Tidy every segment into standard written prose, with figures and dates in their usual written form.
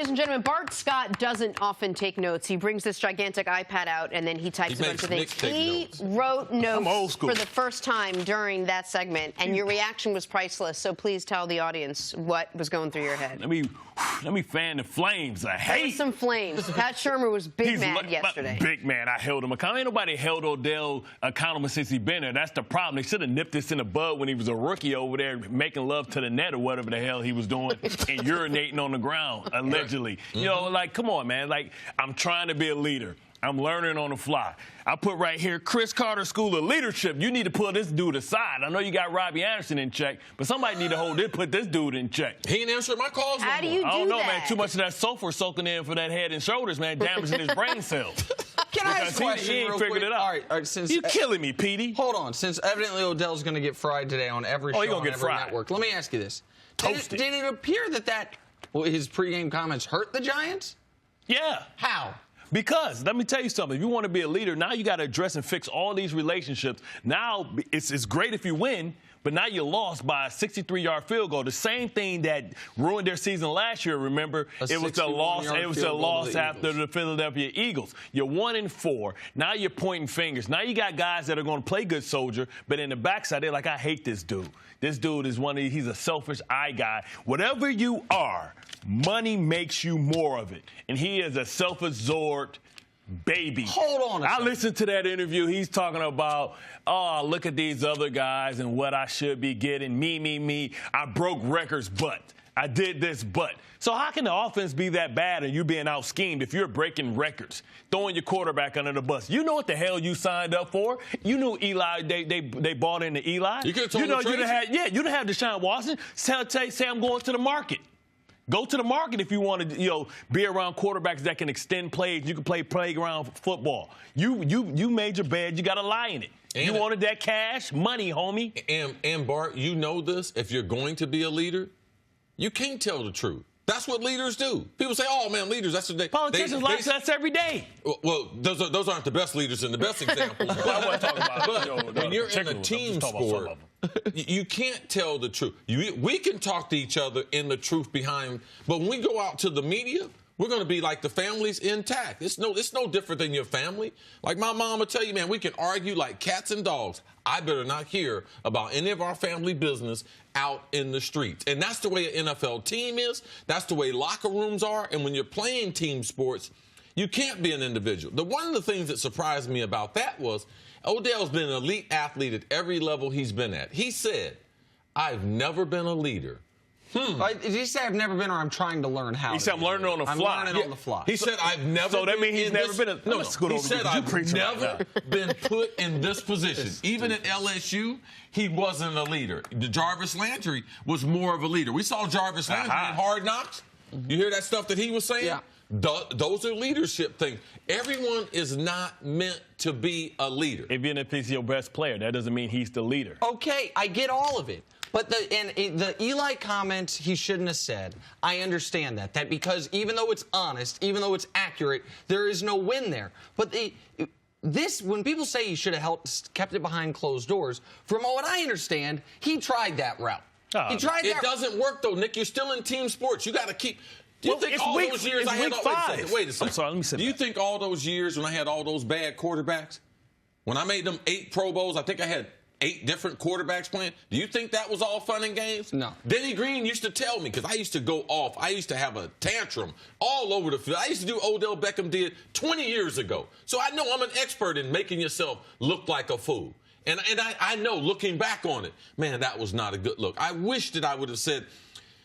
ladies and gentlemen, Bart Scott doesn't often take notes. He brings this gigantic iPad out, and then he types a bunch of things. He wrote notes for the first time during that segment, and your reaction was priceless. So please tell the audience what was going through your head. Let me fan the flames. I hate some flames. Pat Shurmur was mad yesterday. Big man. I held him accountable. Ain't nobody held Odell accountable since he been there. That's the problem. They should have nipped this in the bud when he was a rookie over there making love to the net or whatever the hell he was doing and urinating on the ground, allegedly. You know, like, come on, man. Like, I'm trying to be a leader. I'm learning on the fly. I put right here, Chris Carter School of Leadership. You need to put this dude aside. I know you got Robbie Anderson in check, but somebody need to put this dude in check. He ain't answering my calls. How do you do that? I don't know, man. Too much of that sulfur soaking in for that head and shoulders, man, damaging his brain cells. Can I ask a question? He ain't figured it out. All right, since you're killing me, Petey. Hold on. Since evidently Odell's going to get fried today on every show on every network, let me ask you this. Did it appear that his pregame comments hurt the Giants? Yeah. How? Because, let me tell you something, if you want to be a leader, now you got to address and fix all these relationships. Now, it's great if you win, but now you lost by a 63-yard field goal. The same thing that ruined their season last year, remember? It was a loss after the Philadelphia Eagles. You're 1-4. Now you're pointing fingers. Now you got guys that are going to play good soldier, but in the backside, they're like, I hate this dude. This dude is he's a selfish eye guy. Whatever you are, money makes you more of it. And he is a self-absorbed baby. Hold on a second. I listened to that interview. He's talking about, oh, look at these other guys and what I should be getting. Me. I broke records, but I did this, but. So how can the offense be that bad and you being out-schemed if you're breaking records, throwing your quarterback under the bus? You know what the hell you signed up for. You knew Eli, they bought into Eli. You could have told you'd have had Deshaun Watson say I'm going to the market. Go to the market if you want to, be around quarterbacks that can extend plays. You can play playground football. You made your bed. You got to lie in it. You wanted that cash, money, homie. And Bart, you know this. If you're going to be a leader, you can't tell the truth. That's what leaders do. People say, "Oh man, leaders." That's what they. Politicians like us every day. Well, those aren't the best leaders and the best examples. I wasn't talking about. But when you're in a team sport, you can't tell the truth. We can talk to each other in the truth behind, but when we go out to the media, we're going to be like the family's intact. It's no different than your family. Like my mom will tell you, man, we can argue like cats and dogs. I better not hear about any of our family business out in the streets. And that's the way an NFL team is. That's the way locker rooms are. And when you're playing team sports, you can't be an individual. One of the things that surprised me about that was Odell's been an elite athlete at every level he's been at. He said, I've never been a leader. Did he say I've never been, or I'm trying to learn how? He said I'm learning on the fly. I'm learning on the fly. He said I've never. So that means he's never been a. No. He said I've never been put in this position. Even at LSU, he wasn't a leader. Jarvis Landry was more of a leader. We saw Jarvis Landry in Hard Knocks. You hear that stuff that he was saying? Yeah. Those are leadership things. Everyone is not meant to be a leader. Even if he's your best player, that doesn't mean he's the leader. Okay, I get all of it. But the Eli comments he shouldn't have said, I understand that because even though it's honest, even though it's accurate, there is no win there. But when people say he should have kept it behind closed doors, from what I understand, he tried that route. He tried that. It doesn't work, though, Nick. You're still in team sports. You got to keep. Do you think all those years I had? Wait a second. I'm sorry, let me say Do you think all those years when I had all those bad quarterbacks, when I made them 8 Pro Bowls, I think I had 8 different quarterbacks playing. Do you think that was all fun and games? No. Denny Green used to tell me, because I used to go off. I used to have a tantrum all over the field. I used to do Odell Beckham did 20 years ago. So I know I'm an expert in making yourself look like a fool. And I know, looking back on it, man, that was not a good look. I wish that I would have said,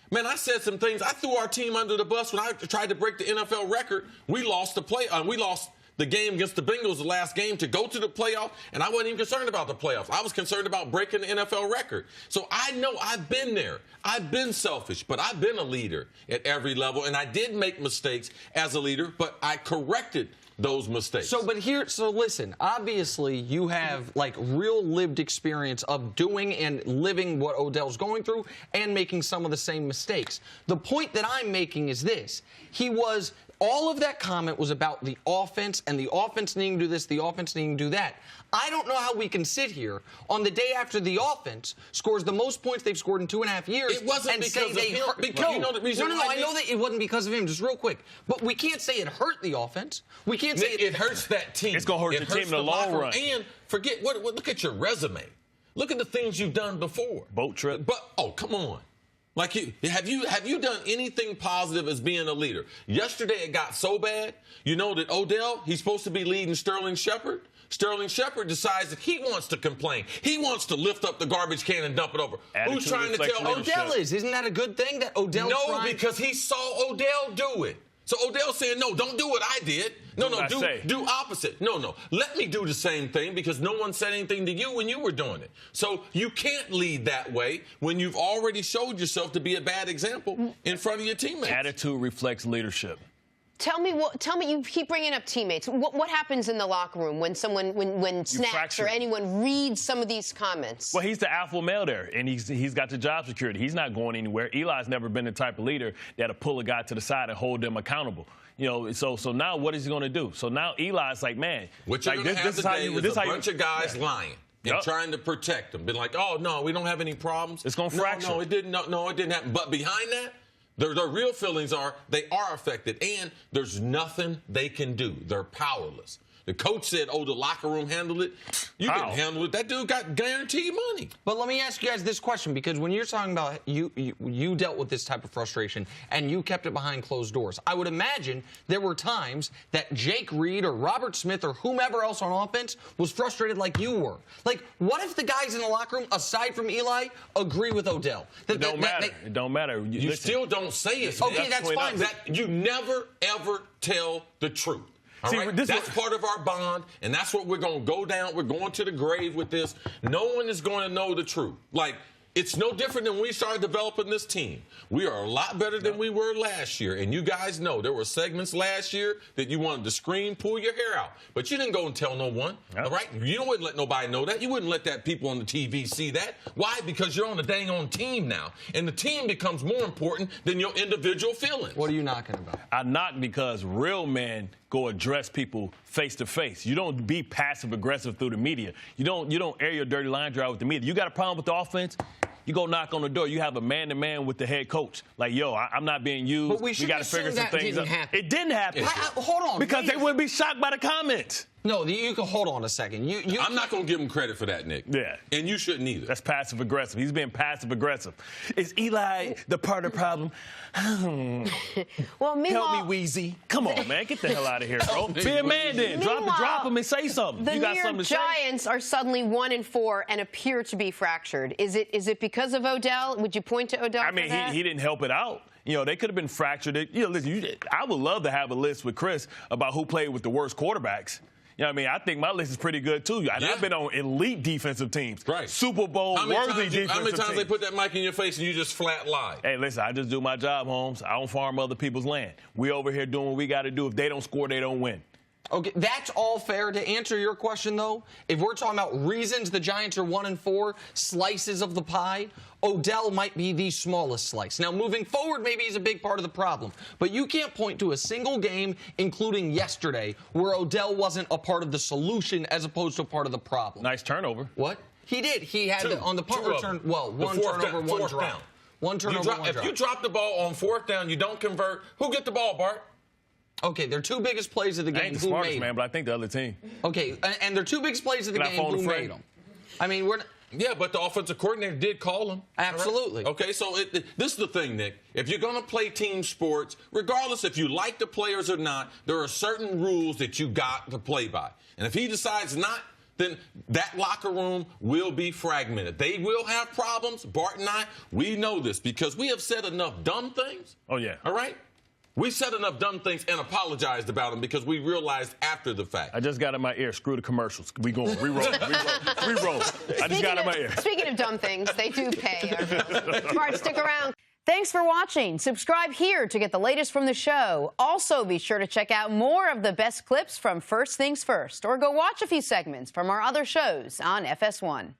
man, I said some things. I threw our team under the bus when I tried to break the NFL record. We lost the game against the Bengals, the last game, to go to the playoff, and I wasn't even concerned about the playoffs. I was concerned about breaking the NFL record. So I know I've been there. I've been selfish, but I've been a leader at every level, and I did make mistakes as a leader, but I corrected those mistakes. So listen, obviously you have like real lived experience of doing and living what Odell's going through and making some of the same mistakes. The point that I'm making is this. He was All of that comment was about the offense and the offense needing to do this, the offense needing to do that. I don't know how we can sit here on the day after the offense scores the most points they've scored in 2.5 years. It wasn't because of him. Because you know the reason no, I know that it wasn't because of him. Just real quick, but we can't say it hurt the offense. We can't say it hurts that team. It's gonna hurt the team in the long run. And forget what? Look at your resume. Look at the things you've done before. Boat trip. But come on. Like have you done anything positive as being a leader? Yesterday it got so bad. You know that Odell, he's supposed to be leading Sterling Shepard. Sterling Shepard decides that he wants to complain. He wants to lift up the garbage can and dump it over. Attitude, who's trying to tell Odell is? Isn't that a good thing that Odell? No, because he saw Odell do it. So Odell's saying, no, don't do what I did. No, do opposite. No, let me do the same thing because no one said anything to you when you were doing it. So you can't lead that way when you've already showed yourself to be a bad example in front of your teammates. Attitude reflects leadership. Tell me, you keep bringing up teammates. What happens in the locker room when Snacks or anyone reads some of these comments? Well, he's the alpha male there, and he's got the job security. He's not going anywhere. Eli's never been the type of leader that'll pull a guy to the side and hold them accountable. You know, so now what is he going to do? So now Eli's like, man, what you're going to have today is a bunch of guys lying. And trying to protect them. Been like, oh, no, we don't have any problems. It's going to fracture. No, it didn't happen. But behind that, their real feelings are they are affected, and there's nothing they can do. They're powerless. The coach said, the locker room handled it. You didn't handle it. That dude got guaranteed money. But let me ask you guys this question, because when you're talking about you dealt with this type of frustration and you kept it behind closed doors, I would imagine there were times that Jake Reed or Robert Smith or whomever else on offense was frustrated like you were. Like, what if the guys in the locker room, aside from Eli, agree with Odell? It don't matter. It don't matter. You still don't say it. Okay, that's fine. You never, ever tell the truth. See, right? That's part of our bond, and that's what we're going to go down. We're going to the grave with this. No one is going to know the truth. Like, it's no different than when we started developing this team. We are a lot better than we were last year, and you guys know there were segments last year that you wanted to scream, pull your hair out, but you didn't go and tell no one, all right? You wouldn't let nobody know that. You wouldn't let that people on the TV see that. Why? Because you're on the dang on team now, and the team becomes more important than your individual feelings. What are you knocking about? I knock because real men go address people face to face. You don't be passive aggressive through the media. You don't air your dirty laundry out with the media. You got a problem with the offense? You go knock on the door. You have a man-to-man with the head coach. Like, yo, I'm not being used. But we got to figure some things out. It didn't happen. Hold on. Because they wouldn't be shocked by the comments. No, you can hold on a second. I'm not going to give him credit for that, Nick. Yeah. And you shouldn't either. That's passive-aggressive. He's being passive-aggressive. Is Eli the part of the problem? Well, meanwhile, help me, Weezy. Come on, man. Get the hell out of here, bro. Be a man then. Drop him and say something. The you got New something York to say? Giants are suddenly 1-4 and appear to be fractured. Is it because of Odell? Would you point to Odell? I mean, he didn't help it out. You know, they could have been fractured. Listen, I would love to have a list with Chris about who played with the worst quarterbacks. You know what I mean? I think my list is pretty good, too. I've been on elite defensive teams. Right. Super Bowl-worthy defensive teams. How many times they put that mic in your face and you just flat lie? Hey, listen, I just do my job, Holmes. I don't farm other people's land. We over here doing what we got to do. If they don't score, they don't win. Okay, that's all fair. To answer your question, though, if we're talking about reasons the Giants are 1-4, slices of the pie, Odell might be the smallest slice. Now, moving forward, maybe he's a big part of the problem. But you can't point to a single game, including yesterday, where Odell wasn't a part of the solution as opposed to a part of the problem. Nice turnover. What? He did. He had on the punt return, one turnover, one drop. One turnover, one drop. If you drop the ball on fourth down, you don't convert, who get the ball, Bart? Okay, their two biggest plays of the game. I ain't the smartest man, but I think the other team. Okay, and their two biggest plays of the game, who made them? I mean, yeah, but the offensive coordinator did call them. Absolutely. Right? Okay, so this is the thing, Nick. If you're going to play team sports, regardless if you like the players or not, there are certain rules that you got to play by. And if he decides not, then that locker room will be fragmented. They will have problems. Bart and I, we know this because we have said enough dumb things. Oh, yeah. All right? We said enough dumb things and apologized about them because we realized after the fact. I just got in my ear. Screw the commercials. We going. Reroll. I just got in my ear. Speaking of dumb things, they do pay. Bart, stick around. Thanks for watching. Subscribe here to get the latest from the show. Also, be sure to check out more of the best clips from First Things First, or go watch a few segments from our other shows on FS1.